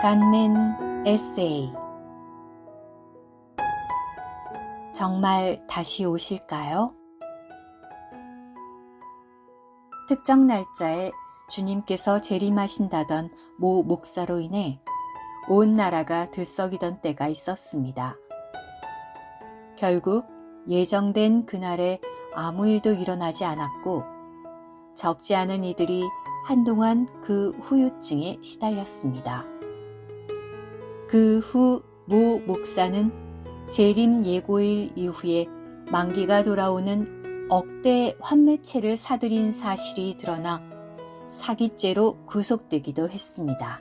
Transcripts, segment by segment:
간멘 에세이. 정말 다시 오실까요? 특정 날짜에 주님께서 재림하신다던 모 목사로 인해 온 나라가 들썩이던 때가 있었습니다. 결국 예정된 그날에 아무 일도 일어나지 않았고 적지 않은 이들이 한동안 그 후유증에 시달렸습니다. 그 후 모 목사는 재림 예고일 이후에 만기가 돌아오는 억대 환매체를 사들인 사실이 드러나 사기죄로 구속되기도 했습니다.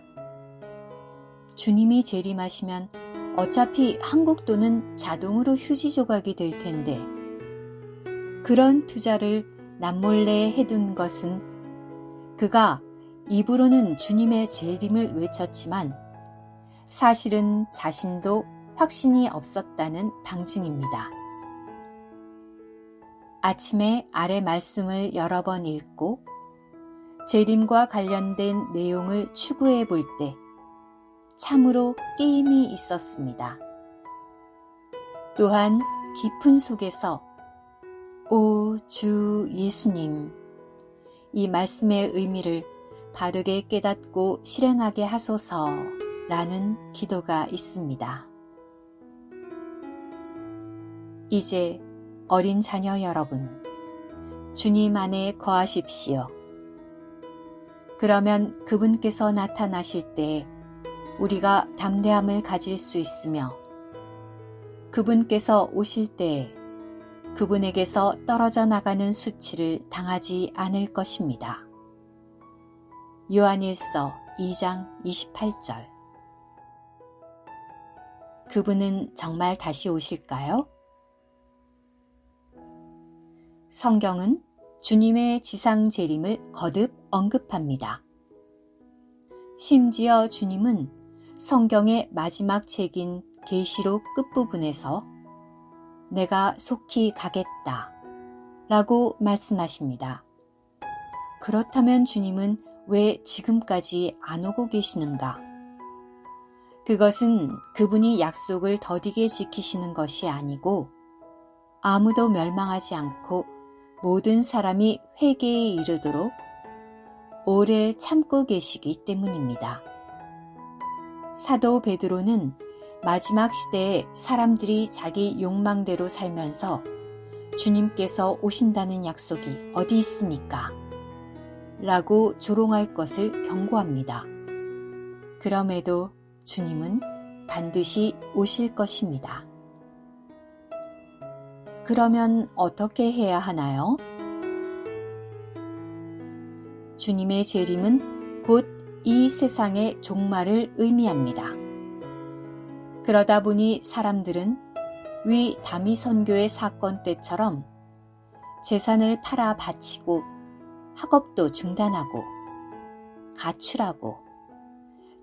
주님이 재림하시면 어차피 한국도는 자동으로 휴지 조각이 될 텐데 그런 투자를 남몰래 해둔 것은 그가 입으로는 주님의 재림을 외쳤지만 사실은 자신도 확신이 없었다는 방증입니다. 아침에 아래 말씀을 여러 번 읽고 재림과 관련된 내용을 추구해 볼 때 참으로 깨임이 있었습니다. 또한 깊은 속에서 오 주 예수님, 이 말씀의 의미를 바르게 깨닫고 실행하게 하소서라는 기도가 있습니다. 이제 어린 자녀 여러분, 주님 안에 거하십시오. 그러면 그분께서 나타나실 때 우리가 담대함을 가질 수 있으며 그분께서 오실 때 그분에게서 떨어져 나가는 수치를 당하지 않을 것입니다. 요한일서 2장 28절. 그분은 정말 다시 오실까요? 성경은 주님의 지상 재림을 거듭 언급합니다. 심지어 주님은 성경의 마지막 책인 계시록 끝부분에서 내가 속히 가겠다 라고 말씀하십니다. 그렇다면 주님은 왜 지금까지 안 오고 계시는가? 그것은 그분이 약속을 더디게 지키시는 것이 아니고 아무도 멸망하지 않고 모든 사람이 회개에 이르도록 오래 참고 계시기 때문입니다. 사도 베드로는 마지막 시대에 사람들이 자기 욕망대로 살면서 주님께서 오신다는 약속이 어디 있습니까? 라고 조롱할 것을 경고합니다. 그럼에도 주님은 반드시 오실 것입니다. 그러면 어떻게 해야 하나요? 주님의 재림은 곧 이 세상의 종말을 의미합니다. 그러다 보니 사람들은 위 다미 선교의 사건 때처럼 재산을 팔아 바치고 학업도 중단하고 가출하고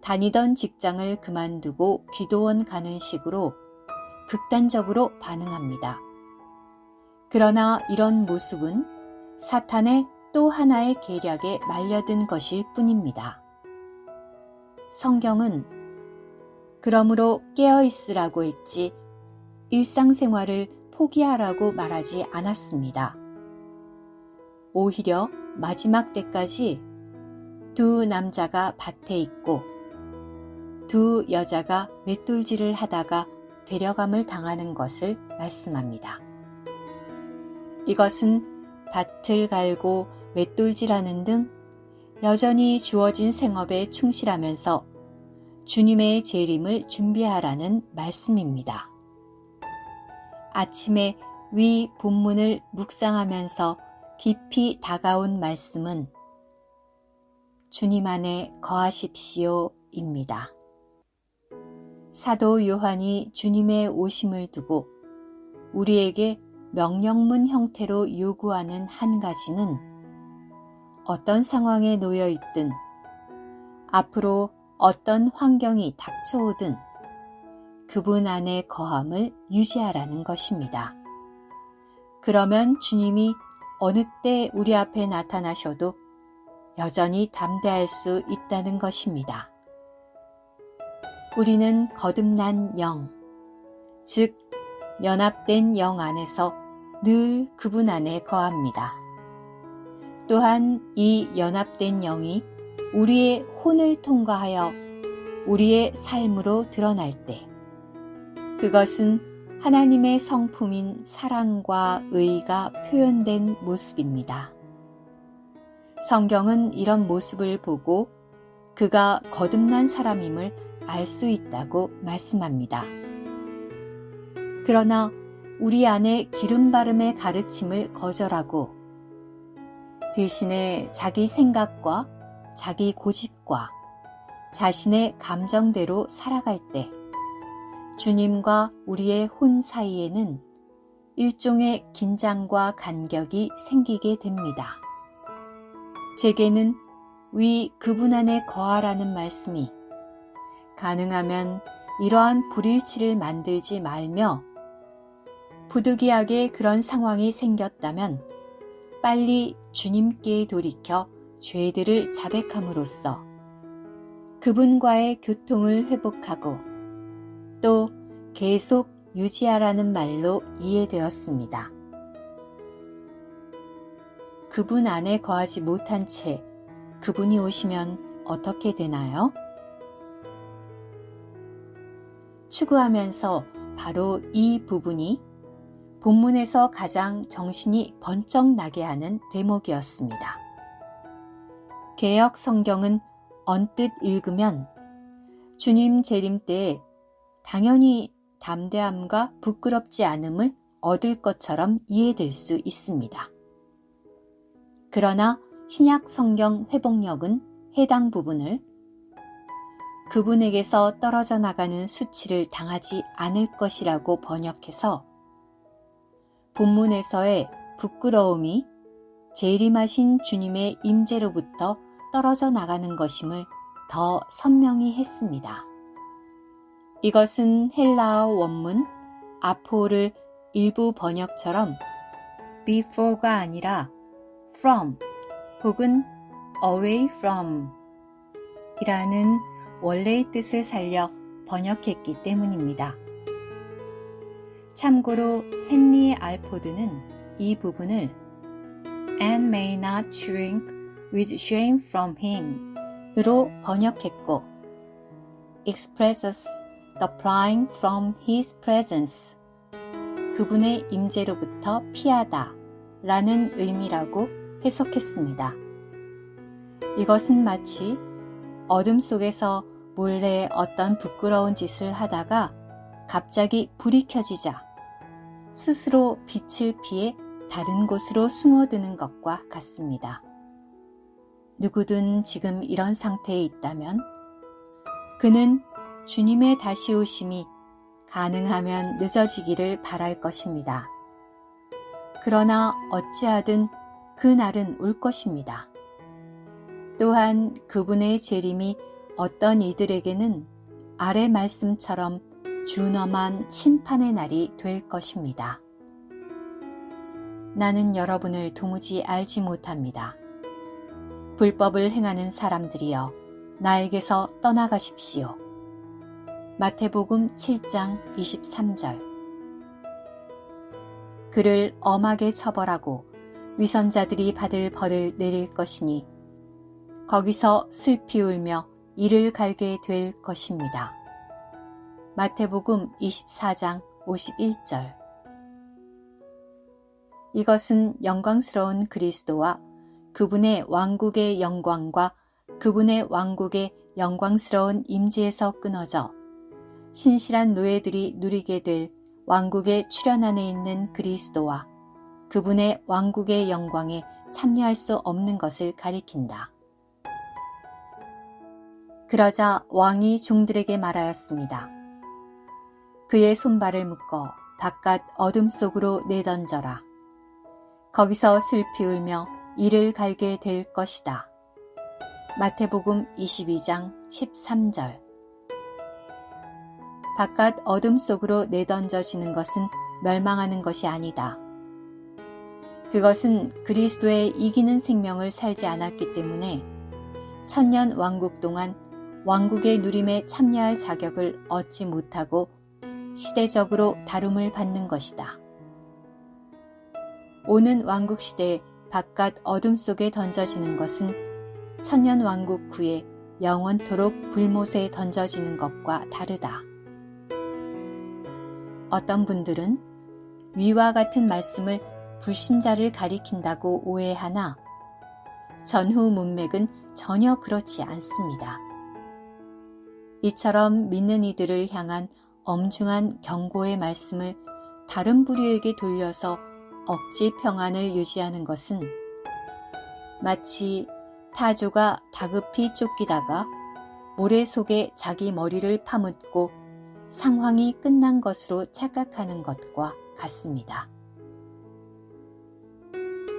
다니던 직장을 그만두고 기도원 가는 식으로 극단적으로 반응합니다. 그러나 이런 모습은 사탄의 또 하나의 계략에 말려든 것일 뿐입니다. 성경은 그러므로 깨어있으라고 했지 일상생활을 포기하라고 말하지 않았습니다. 오히려 마지막 때까지 두 남자가 밭에 있고 두 여자가 맷돌질을 하다가 데려감을 당하는 것을 말씀합니다. 이것은 밭을 갈고 맷돌질하는 등 여전히 주어진 생업에 충실하면서 주님의 재림을 준비하라는 말씀입니다. 아침에 위 본문을 묵상하면서 깊이 다가온 말씀은 주님 안에 거하십시오입니다. 사도 요한이 주님의 오심을 두고 우리에게 명령문 형태로 요구하는 한 가지는 어떤 상황에 놓여 있든 앞으로 어떤 환경이 닥쳐오든 그분 안에 거함을 유지하라는 것입니다. 그러면 주님이 어느 때 우리 앞에 나타나셔도 여전히 담대할 수 있다는 것입니다. 우리는 거듭난 영, 즉 연합된 영 안에서 늘 그분 안에 거합니다. 또한 이 연합된 영이 우리의 혼을 통과하여 우리의 삶으로 드러날 때 그것은 하나님의 성품인 사랑과 의가 표현된 모습입니다. 성경은 이런 모습을 보고 그가 거듭난 사람임을 알 수 있다고 말씀합니다. 그러나 우리 안에 기름바름의 가르침을 거절하고 대신에 자기 생각과 자기 고집과 자신의 감정대로 살아갈 때 주님과 우리의 혼 사이에는 일종의 긴장과 간격이 생기게 됩니다. 제게는 위 그분 안에 거하라는 말씀이 가능하면 이러한 불일치를 만들지 말며 부득이하게 그런 상황이 생겼다면 빨리 주님께 돌이켜 죄들을 자백함으로써 그분과의 교통을 회복하고 또 계속 유지하라는 말로 이해되었습니다. 그분 안에 거하지 못한 채 그분이 오시면 어떻게 되나요? 추구하면서 바로 이 부분이 본문에서 가장 정신이 번쩍 나게 하는 대목이었습니다. 개역 성경은 언뜻 읽으면 주님 재림 때에 당연히 담대함과 부끄럽지 않음을 얻을 것처럼 이해될 수 있습니다. 그러나 신약 성경 회복력은 해당 부분을 그분에게서 떨어져 나가는 수치를 당하지 않을 것이라고 번역해서 본문에서의 부끄러움이 재림하신 주님의 임재로부터 떨어져 나가는 것임을 더 선명히 했습니다. 이것은 헬라어 원문 아포를 일부 번역처럼 before가 아니라 from 혹은 away from 이라는 원래의 뜻을 살려 번역했기 때문입니다. 참고로 헨리 알포드는 이 부분을 and may not shrink with shame from him 으로 번역했고 expresses the flying from his presence 그분의 임재로부터 피하다 라는 의미라고 해석했습니다. 이것은 마치 어둠 속에서 몰래 어떤 부끄러운 짓을 하다가 갑자기 불이 켜지자 스스로 빛을 피해 다른 곳으로 숨어드는 것과 같습니다. 누구든 지금 이런 상태에 있다면 그는 주님의 다시 오심이 가능하면 늦어지기를 바랄 것입니다. 그러나 어찌하든 그 날은 올 것입니다. 또한 그분의 재림이 어떤 이들에게는 아래 말씀처럼 준엄한 심판의 날이 될 것입니다. 나는 여러분을 도무지 알지 못합니다. 불법을 행하는 사람들이여 나에게서 떠나가십시오. 마태복음 7장 23절 그를 엄하게 처벌하고 위선자들이 받을 벌을 내릴 것이니 거기서 슬피 울며 이를 갈게 될 것입니다. 마태복음 24장 51절 이것은 영광스러운 그리스도와 그분의 왕국의 영광과 그분의 왕국의 영광스러운 임재에서 끊어져 신실한 노예들이 누리게 될 왕국의 출현 안에 있는 그리스도와 그분의 왕국의 영광에 참여할 수 없는 것을 가리킨다. 그러자 왕이 종들에게 말하였습니다. 그의 손발을 묶어 바깥 어둠 속으로 내던져라. 거기서 슬피 울며 이를 갈게 될 것이다. 마태복음 22장 13절 바깥 어둠 속으로 내던져지는 것은 멸망하는 것이 아니다. 그것은 그리스도의 이기는 생명을 살지 않았기 때문에 천년 왕국 동안 왕국의 누림에 참여할 자격을 얻지 못하고 시대적으로 다룸을 받는 것이다. 오는 왕국 시대에 바깥 어둠 속에 던져지는 것은 천년 왕국 후에 영원토록 불못에 던져지는 것과 다르다. 어떤 분들은 위와 같은 말씀을 불신자를 가리킨다고 오해하나 전후 문맥은 전혀 그렇지 않습니다. 이처럼 믿는 이들을 향한 엄중한 경고의 말씀을 다른 부류에게 돌려서 억지 평안을 유지하는 것은 마치 타조가 다급히 쫓기다가 모래 속에 자기 머리를 파묻고 상황이 끝난 것으로 착각하는 것과 같습니다.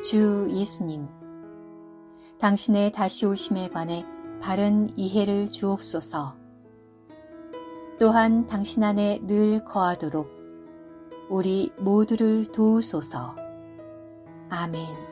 주 예수님, 당신의 다시 오심에 관해 바른 이해를 주옵소서. 또한 당신 안에 늘 거하도록 우리 모두를 도우소서. 아멘.